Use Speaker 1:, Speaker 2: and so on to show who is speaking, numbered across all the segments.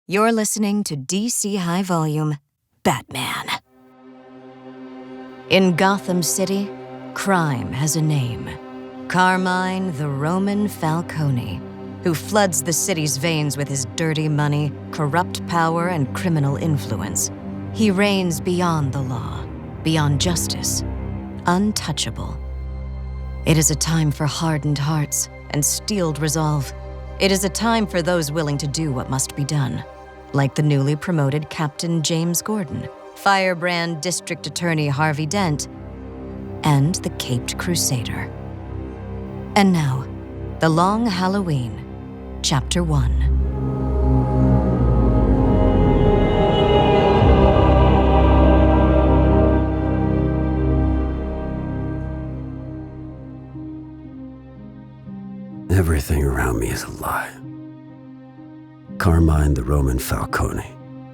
Speaker 1: You're listening to DC High Volume, Batman. In Gotham City, crime has a name. Carmine the Roman Falcone, who floods the city's veins with his dirty money, corrupt power, and criminal influence. He reigns beyond the law, beyond justice, untouchable. It is a time for hardened hearts and steeled resolve. It is a time for those willing to do what must be done, like the newly promoted Captain James Gordon, Firebrand District Attorney Harvey Dent, and the Caped Crusader. And now, The Long Halloween, Chapter 1.
Speaker 2: Everything around me is a lie. Carmine the Roman Falcone,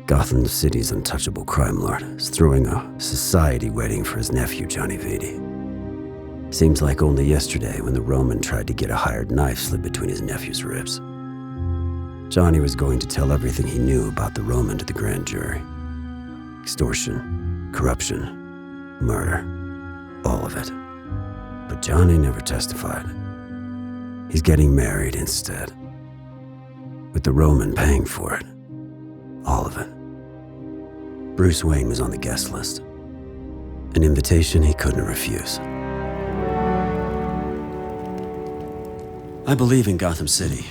Speaker 2: Gotham City's untouchable crime lord, is throwing a society wedding for his nephew, Johnny Vady. Seems like only yesterday when the Roman tried to get a hired knife slid between his nephew's ribs. Johnny was going to tell everything he knew about the Roman to the grand jury. Extortion, corruption, murder, all of it. But Johnny never testified. He's getting married instead, with the Roman paying for it. All of it. Bruce Wayne was on the guest list. An invitation he couldn't refuse. I believe in Gotham City.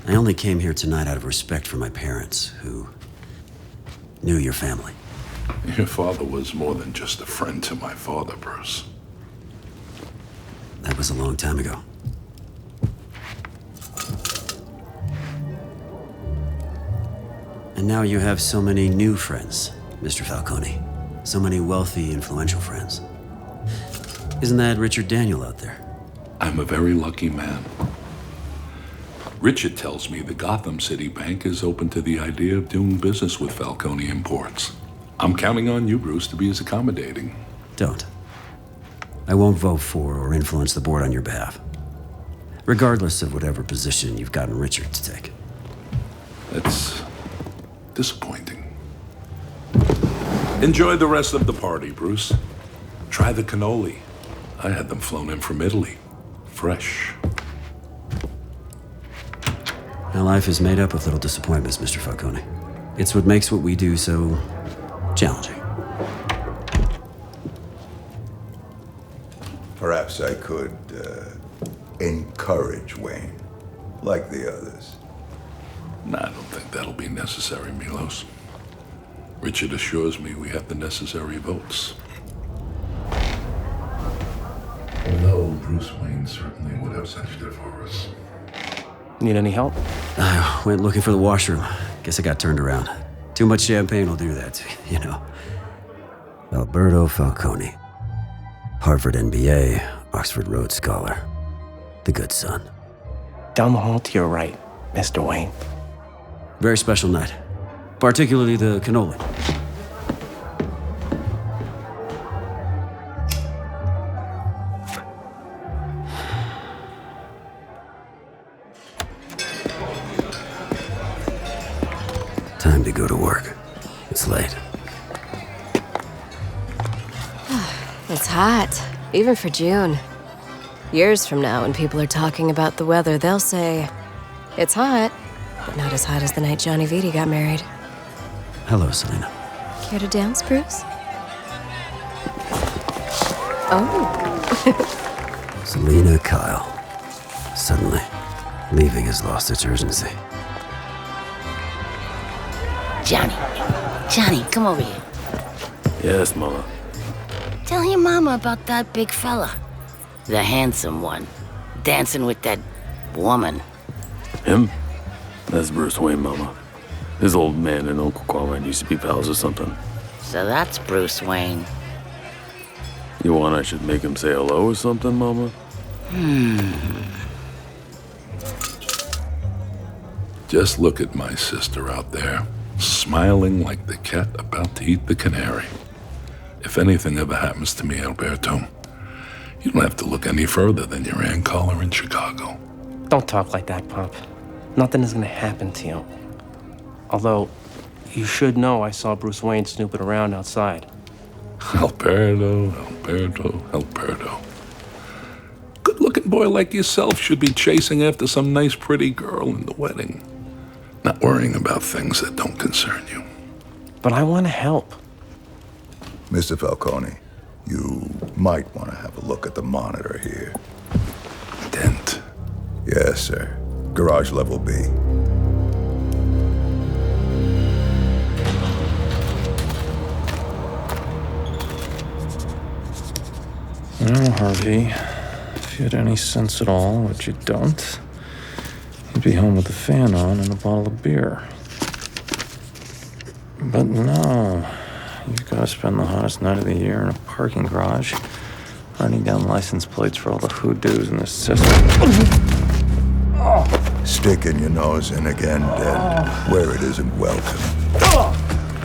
Speaker 2: I only came here tonight out of respect for my parents, who knew your family.
Speaker 3: Your father was more than just a friend to my father, Bruce.
Speaker 2: That was a long time ago. And now you have so many new friends, Mr. Falcone. So many wealthy, influential friends. Isn't that Richard Daniel out there?
Speaker 3: I'm a very lucky man. Richard tells me the Gotham City Bank is open to the idea of doing business with Falcone Imports. I'm counting on you, Bruce, to be as accommodating.
Speaker 2: Don't. I won't vote for or influence the board on your behalf, regardless of whatever position you've gotten Richard to take.
Speaker 3: That's disappointing. Enjoy the rest of the party, Bruce. Try the cannoli. I had them flown in from Italy. Fresh.
Speaker 2: Now, life is made up of little disappointments, Mr. Falcone. It's what makes what we do so challenging.
Speaker 4: Perhaps I could encourage Wayne, like the others.
Speaker 3: No, I don't think that'll be necessary, Milos. Richard assures me we have the necessary votes. Although Bruce Wayne certainly would have sent it for us.
Speaker 5: Need any help?
Speaker 2: I went looking for the washroom. Guess I got turned around. Too much champagne will do that, you know. Alberto Falcone. Harvard MBA, Oxford Rhodes Scholar. The good son.
Speaker 5: Down the hall to your right, Mr. Wayne.
Speaker 2: Very special night. Particularly the cannoli. Time to go to work. It's late.
Speaker 6: It's hot, even for June. Years from now, when people are talking about the weather, they'll say, it's hot, but not as hot as the night Johnny Vady got married.
Speaker 2: Hello, Selena.
Speaker 6: Care to dance, Bruce? Oh.
Speaker 2: Selena Kyle. Suddenly, leaving has lost its urgency.
Speaker 7: Johnny, come over here.
Speaker 5: Yes, Mama.
Speaker 7: Tell your mama about that big fella. The handsome one. Dancing with that woman.
Speaker 8: Him? That's Bruce Wayne, Mama. His old man and Uncle Carmine used to be pals or something.
Speaker 7: So that's Bruce Wayne.
Speaker 8: You want I should make him say hello or something, Mama?
Speaker 3: Just look at my sister out there, smiling like the cat about to eat the canary. If anything ever happens to me, Alberto, you don't have to look any further than your Aunt Carla in Chicago.
Speaker 5: Don't talk like that, Pop. Nothing is gonna happen to you. Although, you should know I saw Bruce Wayne snooping around outside.
Speaker 3: Alberto. Good-looking boy like yourself should be chasing after some nice, pretty girl in the wedding. Not worrying about things that don't concern you.
Speaker 5: But I want to help.
Speaker 4: Mr. Falcone, you might want to have a look at the monitor here.
Speaker 3: Dent.
Speaker 4: Yes, sir. Garage level B.
Speaker 8: Well, Harvey, if you had any sense at all, which you don't, you'd be home with the fan on and a bottle of beer. But no, you've got to spend the hottest night of the year in a parking garage, running down license plates for all the hoodoos in the system.
Speaker 4: Sticking your nose in again, Dent, where it isn't welcome.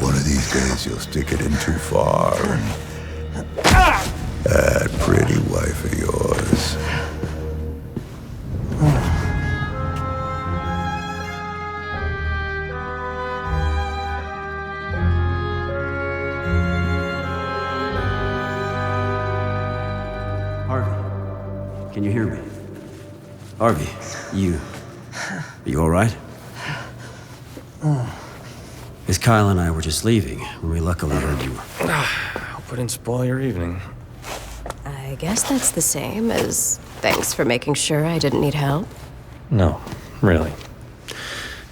Speaker 4: One of these days you'll stick it in too far and that pretty wife of yours.
Speaker 2: Harvey, can you hear me? Harvey, are you all right? Miss Kyle and I were just leaving when we luckily heard you.
Speaker 8: Hope I didn't spoil your evening.
Speaker 6: I guess that's the same as thanks for making sure I didn't need help.
Speaker 8: No, really.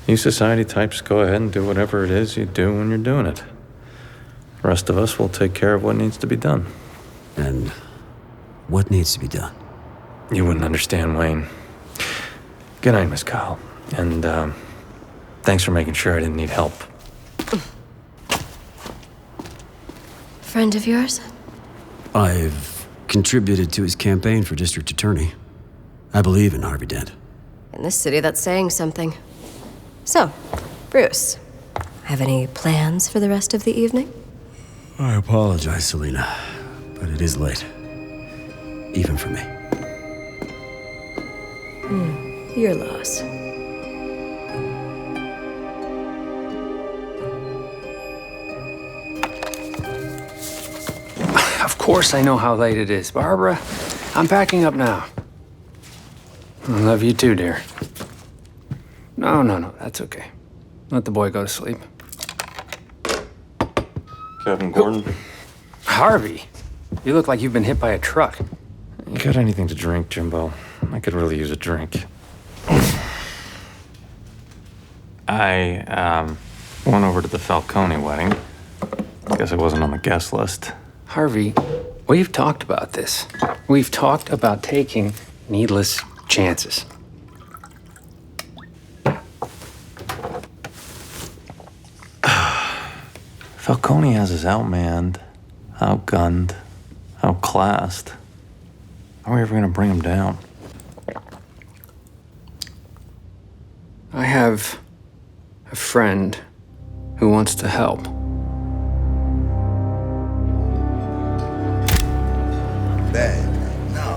Speaker 8: You society types go ahead and do whatever it is you do when you're doing it. The rest of us will take care of what needs to be done.
Speaker 2: And what needs to be done?
Speaker 8: You wouldn't understand, Wayne. Good night, Miss Kyle. And, thanks for making sure I didn't need help.
Speaker 6: Friend of yours?
Speaker 2: I've contributed to his campaign for district attorney. I believe in Harvey Dent.
Speaker 6: In this city, that's saying something. So, Bruce, have any plans for the rest of the evening?
Speaker 2: I apologize, Selina, but it is late. Even for me.
Speaker 6: Your loss.
Speaker 9: Of course I know how late it is. Barbara, I'm packing up now. I love you too, dear. No, that's okay. Let the boy go to sleep.
Speaker 8: Captain Gordon?
Speaker 9: Harvey, you look like you've been hit by a truck.
Speaker 8: You got anything to drink, Jimbo? I could really use a drink. I, went over to the Falcone wedding. Guess I wasn't on the guest list.
Speaker 9: Harvey, we've talked about this. We've talked about taking needless chances.
Speaker 8: Falcone has us outmanned, outgunned, outclassed. How are we ever gonna bring him down?
Speaker 9: I have a friend who wants to help.
Speaker 4: Bad. Now,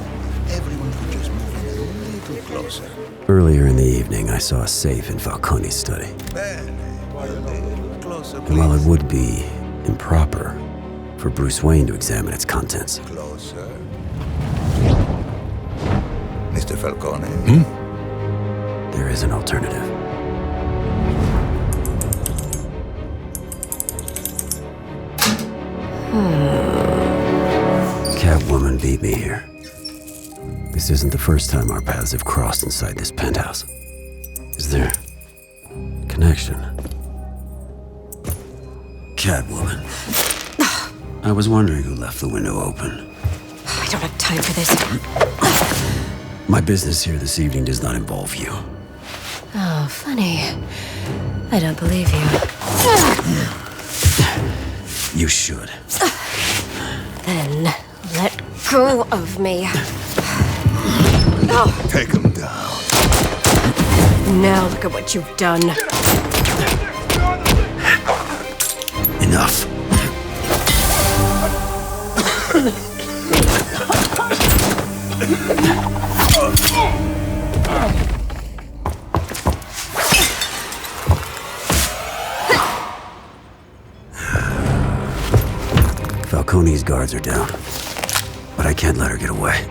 Speaker 4: everyone could just move in a little closer.
Speaker 2: Earlier in the evening, I saw a safe in Falcone's study.
Speaker 4: Bad. A little closer,
Speaker 2: And while it
Speaker 4: please.
Speaker 2: would be improper for Bruce Wayne to examine its contents,
Speaker 4: Closer. Mr. Falcone.
Speaker 2: there is an alternative. Catwoman beat me here. This isn't the first time our paths have crossed inside this penthouse. Is there connection? Catwoman. I was wondering who left the window open.
Speaker 6: I don't have time for this.
Speaker 2: My business here this evening does not involve you.
Speaker 6: Oh, funny. I don't believe you.
Speaker 2: You should.
Speaker 6: Then let go of me.
Speaker 4: Take him down.
Speaker 6: Now look at what you've done.
Speaker 2: Enough. Falcone's guards are down, but I can't let her get away.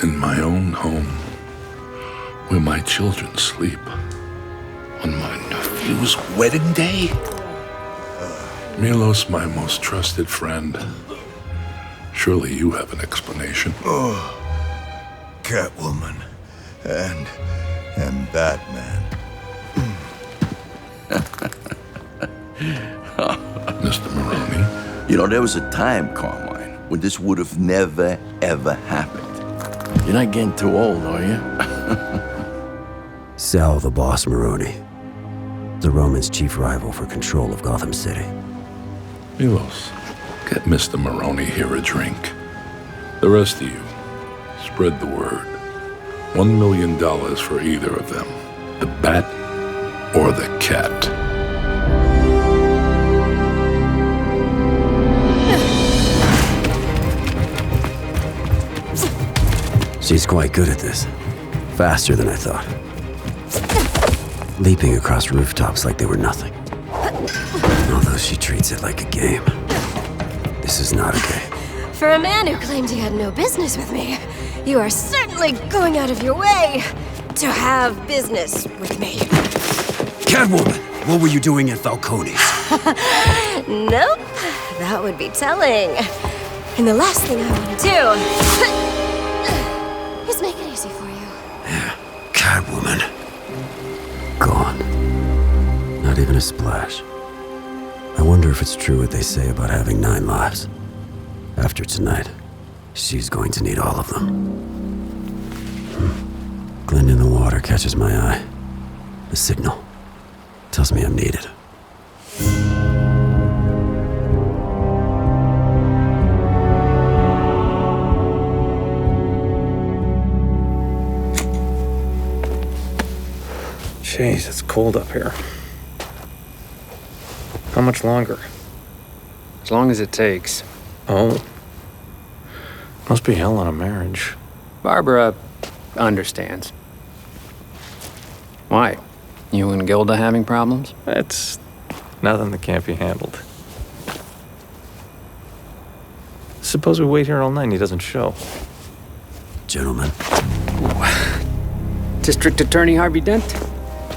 Speaker 3: In my own home, where my children sleep, on my nephew's wedding day? Milos, my most trusted friend. Surely you have an explanation.
Speaker 4: Oh, Catwoman and Batman.
Speaker 3: Mr. Maroney?
Speaker 10: You know, there was a time, Carmine, when this would have never, ever happened. You're not getting too old, are you?
Speaker 2: Sal the Boss Maroney, the Roman's chief rival for control of Gotham City.
Speaker 3: Milos, get Mr. Maroney here a drink. The rest of you, spread the word. $1 million for either of them. The Bat or the Cat.
Speaker 2: She's quite good at this. Faster than I thought. Leaping across rooftops like they were nothing. Although she treats it like a game. This is not a game.
Speaker 6: For a man who claimed he had no business with me, you are certainly going out of your way to have business with me.
Speaker 2: Catwoman, what were you doing at Falcone's?
Speaker 6: Nope, that would be telling. And the last thing I want to do is make it easy for you.
Speaker 2: Catwoman. Gone. Not even a splash. I wonder if it's true what they say about having 9 lives. After tonight, she's going to need all of them. Glint in the water catches my eye. A signal. Tells me I'm needed.
Speaker 8: Jeez, it's cold up here. How much longer?
Speaker 9: As long as it takes.
Speaker 8: Oh. Must be hell on a marriage.
Speaker 9: Barbara understands. Why? You and Gilda having problems?
Speaker 8: It's nothing that can't be handled. Suppose we wait here all night and he doesn't show.
Speaker 2: Gentlemen.
Speaker 9: District Attorney Harvey Dent.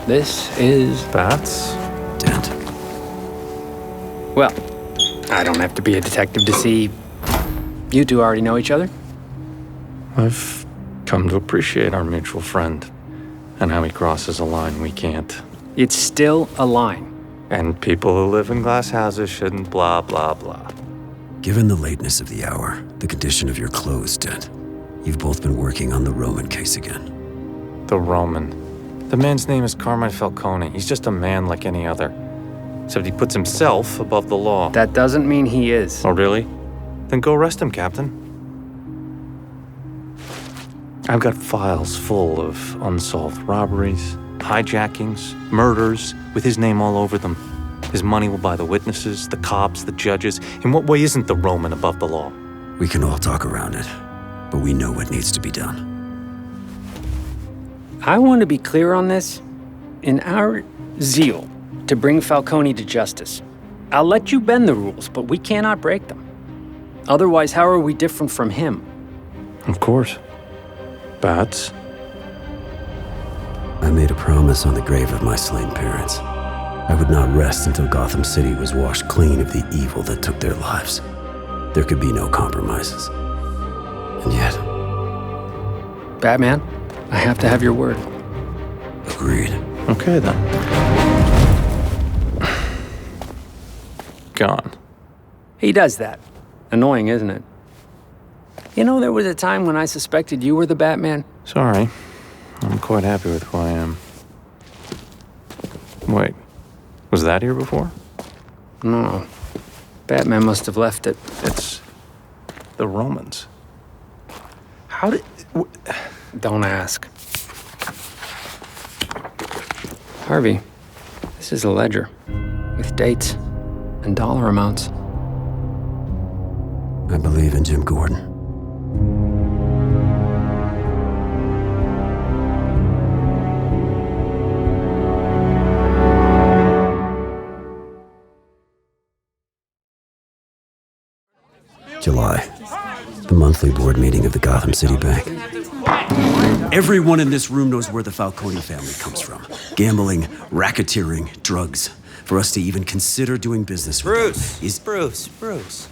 Speaker 9: This is
Speaker 8: Bats?
Speaker 2: Dent.
Speaker 9: Well, I don't have to be a detective to see you two already know each other.
Speaker 8: I've come to appreciate our mutual friend and how he crosses a line we can't.
Speaker 9: It's still a line.
Speaker 8: And people who live in glass houses shouldn't blah, blah, blah.
Speaker 2: Given the lateness of the hour, the condition of your clothes, Dent, you've both been working on the Roman case again.
Speaker 8: The Roman. The man's name is Carmine Falcone. He's just a man like any other. Except he puts himself above the law.
Speaker 9: That doesn't mean he is.
Speaker 8: Oh, really? Then go arrest him, Captain. I've got files full of unsolved robberies, hijackings, murders, with his name all over them. His money will buy the witnesses, the cops, the judges. In what way isn't the Roman above the law?
Speaker 2: We can all talk around it, but we know what needs to be done.
Speaker 9: I want to be clear on this. In our zeal to bring Falcone to justice, I'll let you bend the rules, but we cannot break them. Otherwise, how are we different from him?
Speaker 8: Of course. Bats?
Speaker 2: I made a promise on the grave of my slain parents. I would not rest until Gotham City was washed clean of the evil that took their lives. There could be no compromises. And yet...
Speaker 9: Batman, I have to have your word.
Speaker 2: Agreed.
Speaker 8: Okay, then. Gone.
Speaker 9: He does that. Annoying, isn't it? You know, there was a time when I suspected you were the Batman.
Speaker 8: Sorry. I'm quite happy with who I am. Wait. Was that here before?
Speaker 9: No. Batman must have left it.
Speaker 8: It's the Romans.
Speaker 9: How did... Don't ask. Harvey, this is a ledger with dates and dollar amounts.
Speaker 2: I believe in Jim Gordon. July. The monthly board meeting of the Gotham City Bank. Everyone in this room knows where the Falcone family comes from. Gambling, racketeering, drugs. For us to even consider doing business with them is...
Speaker 11: Bruce.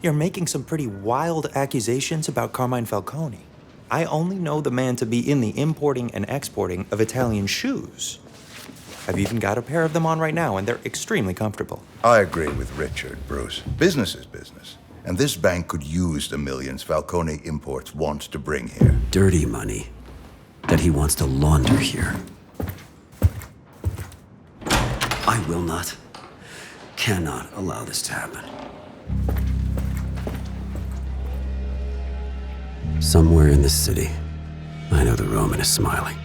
Speaker 11: You're making some pretty wild accusations about Carmine Falcone. I only know the man to be in the importing and exporting of Italian shoes. I've even got a pair of them on right now, and they're extremely comfortable.
Speaker 4: I agree with Richard, Bruce. Business is business. And this bank could use the millions Falcone Imports wants to bring here.
Speaker 2: Dirty money that he wants to launder here. I will not, cannot allow this to happen. Somewhere in this city, I know the Roman is smiling.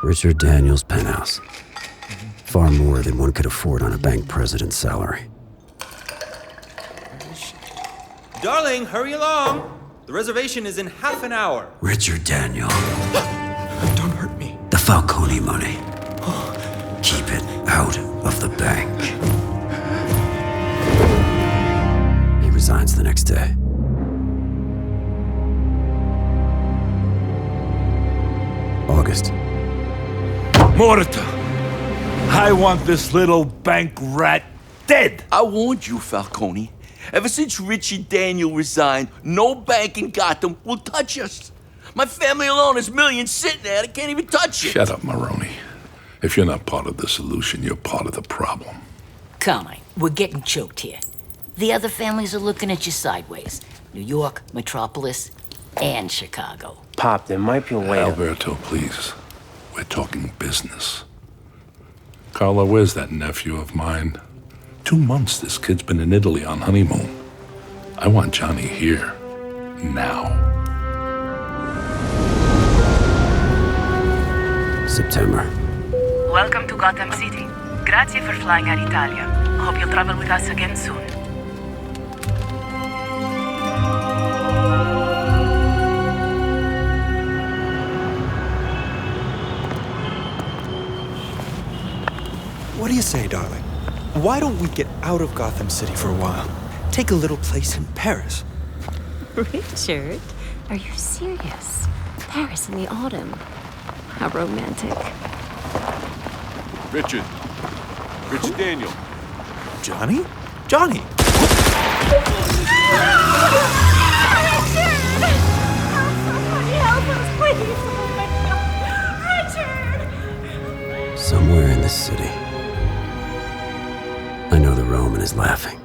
Speaker 2: Richard Daniels' penthouse. Far more than one could afford on a bank president's salary.
Speaker 11: Darling, hurry along. The reservation is in half an hour.
Speaker 2: Richard Daniel.
Speaker 11: Don't hurt me.
Speaker 2: The Falcone money. Keep it out of the bank. He resigns the next day. August.
Speaker 3: Morta! I want this little bank rat dead!
Speaker 10: I warned you, Falcone. Ever since Richard Daniel resigned, no bank in Gotham will touch us. My family alone has millions sitting there that can't even touch it.
Speaker 3: Shut up, Maroney. If you're not part of the solution, you're part of the problem.
Speaker 7: Carmine, we're getting choked here. The other families are looking at you sideways. New York, Metropolis, and Chicago.
Speaker 5: Pop, there might be a way
Speaker 3: Alberto, please. We're talking business. Carla, where's that nephew of mine? 2 months this kid's been in Italy on honeymoon. I want Johnny here. Now.
Speaker 2: September.
Speaker 12: Welcome to Gotham City. Grazie for flying Air Italia. Hope you'll travel with us again soon.
Speaker 11: What do you say, darling? Why don't we get out of Gotham City for a while? Take a little place in Paris.
Speaker 13: Richard, are you serious? Paris in the autumn. How romantic.
Speaker 14: Richard Daniel.
Speaker 11: Johnny? Johnny!
Speaker 13: Help us, please! Richard!
Speaker 2: Somewhere in this city, I know the Roman is laughing.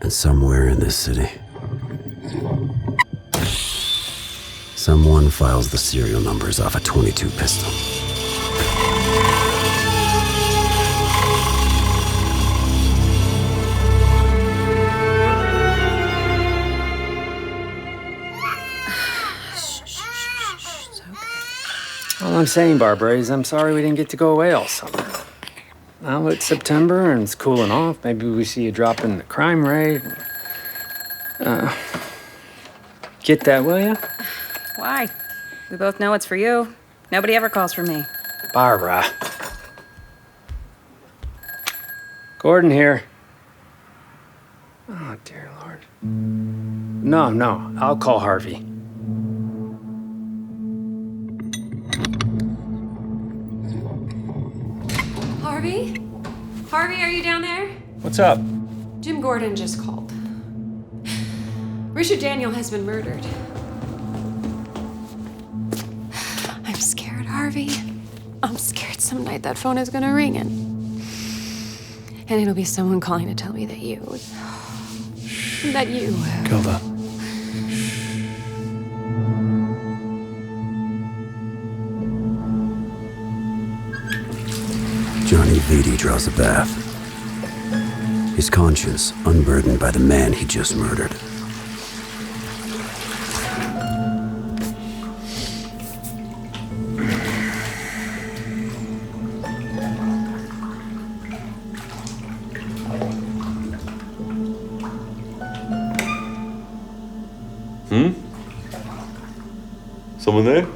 Speaker 2: And somewhere in this city, someone files the serial numbers off a .22 pistol.
Speaker 9: All I'm saying, Barbara, is I'm sorry we didn't get to go away all summer. Now it's September and it's cooling off. Maybe we see a drop in the crime rate. Get that, will ya?
Speaker 12: Why? We both know it's for you. Nobody ever calls for me.
Speaker 9: Barbara. Gordon here. Oh, dear Lord. No, I'll call Harvey.
Speaker 15: Harvey? Harvey, are you down there?
Speaker 8: What's up?
Speaker 15: Jim Gordon just called. Richard Daniel has been murdered. I'm scared, Harvey. I'm scared some night that phone is gonna ring and it'll be someone calling to tell me that you...
Speaker 8: Gilda.
Speaker 2: Johnny Vitti draws a bath. His conscience unburdened by the man he just murdered.
Speaker 14: Someone there?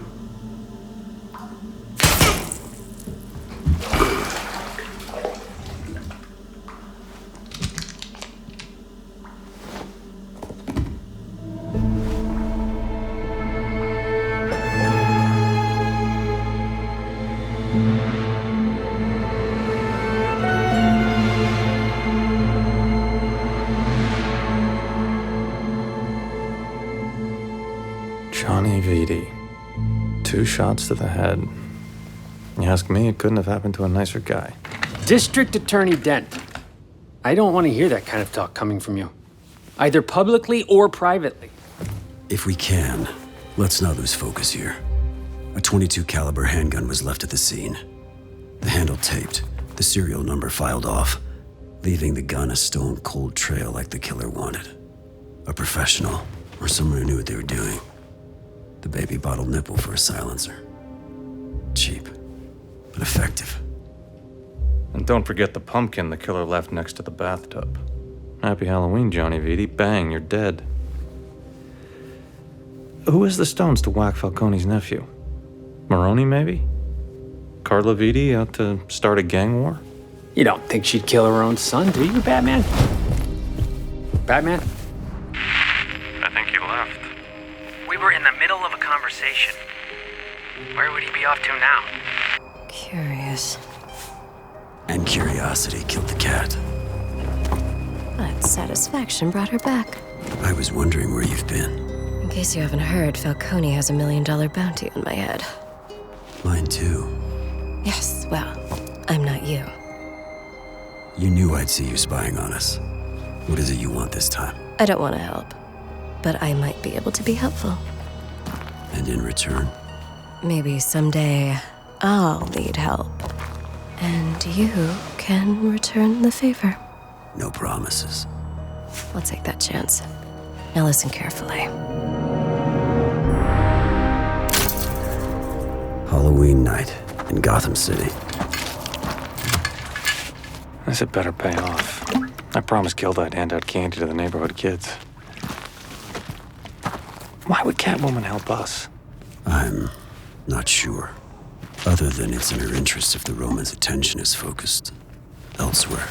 Speaker 8: Johnny Vitti. 2 shots to the head. You ask me, it couldn't have happened to a nicer guy.
Speaker 9: District Attorney Dent. I don't want to hear that kind of talk coming from you. Either publicly or privately.
Speaker 2: If we can, let's not lose focus here. A .22 caliber handgun was left at the scene. The handle taped, the serial number filed off, leaving the gun a stone-cold trail like the killer wanted. A professional, or someone who knew what they were doing. The baby bottle nipple for a silencer. Cheap, but effective.
Speaker 8: And don't forget the pumpkin the killer left next to the bathtub. Happy Halloween, Johnny Vitti. Bang, you're dead. Who is the Stones to whack Falcone's nephew? Maroni, maybe? Carla Vitti out to start a gang war?
Speaker 9: You don't think she'd kill her own son, do you, Batman? Batman?
Speaker 8: I think he left.
Speaker 16: We were in the middle of a conversation. Where would he be off to now?
Speaker 6: Curious.
Speaker 2: And curiosity killed the cat.
Speaker 6: But satisfaction brought her back.
Speaker 2: I was wondering where you've been.
Speaker 6: In case you haven't heard, Falcone has $1 million bounty on my head.
Speaker 2: Mine too.
Speaker 6: Yes, well, I'm not you.
Speaker 2: You knew I'd see you spying on us. What is it you want this time?
Speaker 6: I don't want to help, but I might be able to be helpful.
Speaker 2: And in return?
Speaker 6: Maybe someday I'll need help. And you can return the favor.
Speaker 2: No promises.
Speaker 6: I'll take that chance. Now listen carefully.
Speaker 2: Halloween night in Gotham City.
Speaker 8: This had better pay off. I promised Gilda I'd hand out candy to the neighborhood kids. Why would Catwoman help us?
Speaker 2: I'm not sure. Other than it's in her interest if the Roman's attention is focused elsewhere.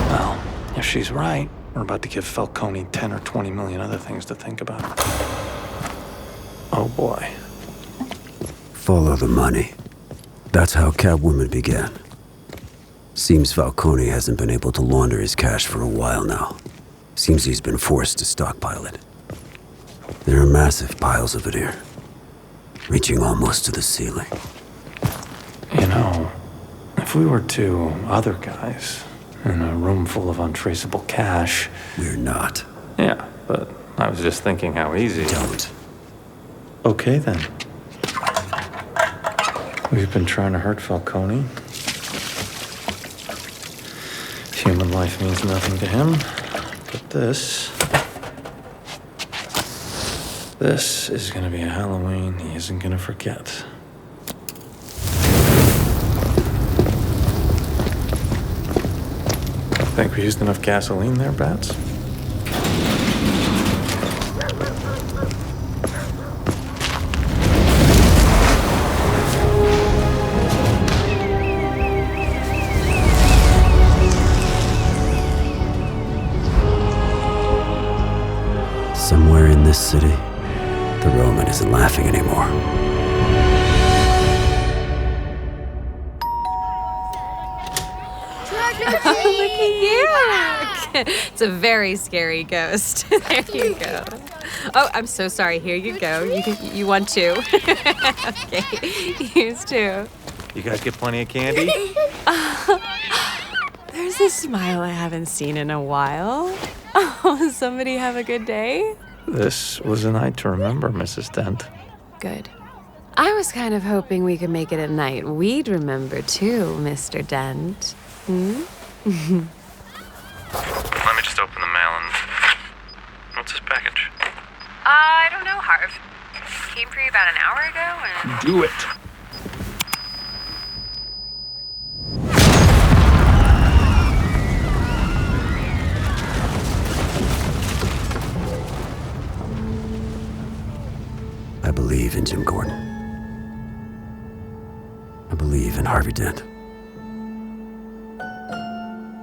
Speaker 8: Well, if she's right, we're about to give Falcone 10 or 20 million other things to think about. Oh boy.
Speaker 2: Follow the money. That's how Catwoman began. Seems Falcone hasn't been able to launder his cash for a while now. Seems he's been forced to stockpile it. There are massive piles of it here, reaching almost to the ceiling.
Speaker 8: You know, if we were 2 other guys in a room full of untraceable cash...
Speaker 2: We're not.
Speaker 8: Yeah, but I was just thinking how easy...
Speaker 2: Don't.
Speaker 8: Okay, then. We've been trying to hurt Falcone. Human life means nothing to him. But this is gonna be a Halloween he isn't gonna forget. Think we used enough gasoline there, Bats?
Speaker 2: Somewhere in this city, the Roman isn't laughing anymore.
Speaker 6: Look at you! It's a very scary ghost. There you go. Oh, I'm so sorry. Here you go. You want 2? Okay, here's 2.
Speaker 8: You guys get plenty of candy?
Speaker 6: There's a smile I haven't seen in a while. Oh, somebody have a good day?
Speaker 8: This was a night to remember, Mrs. Dent.
Speaker 6: Good. I was kind of hoping we could make it a night we'd remember too, Mr. Dent. Hmm?
Speaker 8: Let me just open the mail and... What's this package?
Speaker 12: I don't know, Harv. Came for you about an hour ago and...
Speaker 14: Do it.
Speaker 2: Harvey Dent.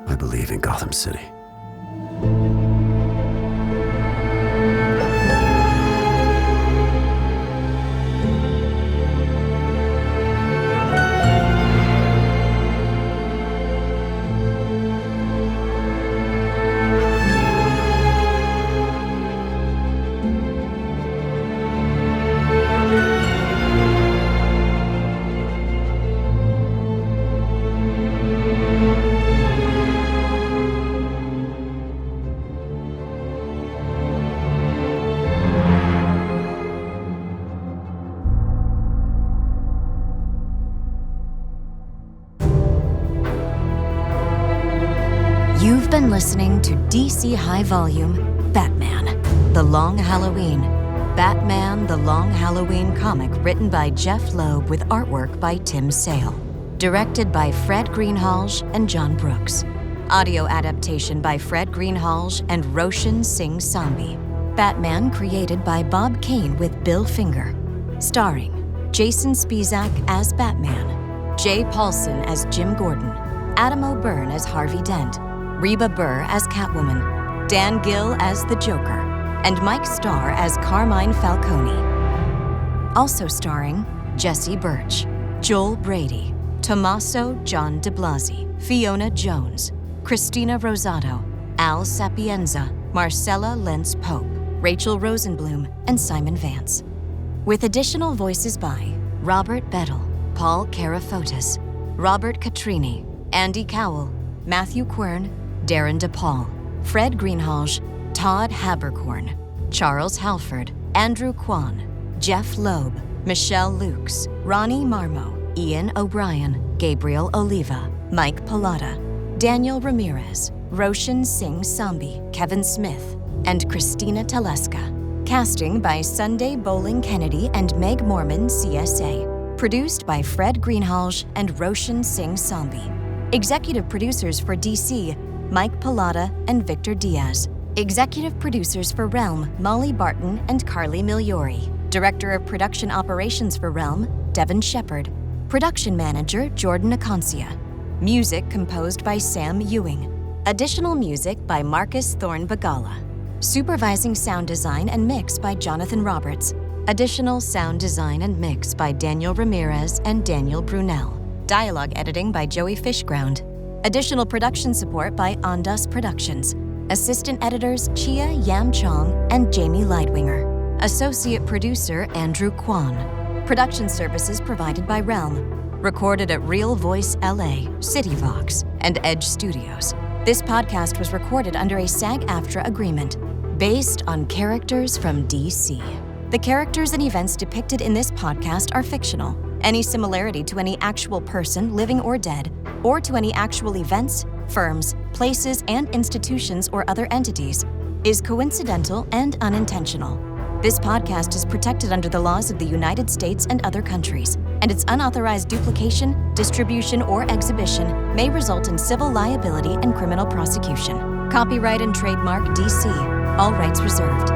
Speaker 2: I believe in Gotham City.
Speaker 1: You've been listening to DC High Volume Batman, The Long Halloween. Batman, The Long Halloween comic written by Jeph Loeb with artwork by Tim Sale. Directed by Fred Greenhalgh and John Brooks. Audio adaptation by Fred Greenhalgh and Roshan Singh Sambi. Batman created by Bob Kane with Bill Finger. Starring Jason Spizak as Batman, Jay Paulson as Jim Gordon, Adam O'Byrne as Harvey Dent, Reba Burr as Catwoman, Dan Gill as the Joker, and Mike Starr as Carmine Falcone. Also starring Jesse Birch, Joel Brady, Tommaso John DeBlasi, Fiona Jones, Christina Rosado, Al Sapienza, Marcella Lentz-Pope, Rachel Rosenblum, and Simon Vance. With additional voices by Robert Bettel, Paul Karafotis, Robert Catrini, Andy Cowell, Matthew Quern, Darren DePaul, Fred Greenhalgh, Todd Haberkorn, Charles Halford, Andrew Kwan, Jeph Loeb, Michelle Lukes, Ronnie Marmo, Ian O'Brien, Gabriel Oliva, Mike Pallotta, Daniel Ramirez, Roshan Singh Sambi, Kevin Smith, and Christina Teleska. Casting by Sunday Bowling Kennedy and Meg Mormon, CSA. Produced by Fred Greenhalgh and Roshan Singh Sambi. Executive producers for DC, Mike Pallotta and Victor Diaz. Executive producers for Realm, Molly Barton and Carly Migliori. Director of Production Operations for Realm, Devin Shepard. Production Manager, Jordan Acancia. Music composed by Sam Ewing. Additional music by Marcus Thorne Bagala. Supervising sound design and mix by Jonathan Roberts. Additional sound design and mix by Daniel Ramirez and Daniel Brunel. Dialogue editing by Joey Fishground. Additional production support by Ondas Productions. Assistant editors Chia Yam Chong and Jamie Leidwinger. Associate producer Andrew Kwan. Production services provided by Realm. Recorded at Real Voice LA, CityVox, and Edge Studios. This podcast was recorded under a SAG-AFTRA agreement based on characters from DC. The characters and events depicted in this podcast are fictional. Any similarity to any actual person, living or dead, or to any actual events, firms, places, and institutions or other entities is coincidental and unintentional. This podcast is protected under the laws of the United States and other countries, and its unauthorized duplication, distribution, or exhibition may result in civil liability and criminal prosecution. Copyright and trademark DC. All rights reserved.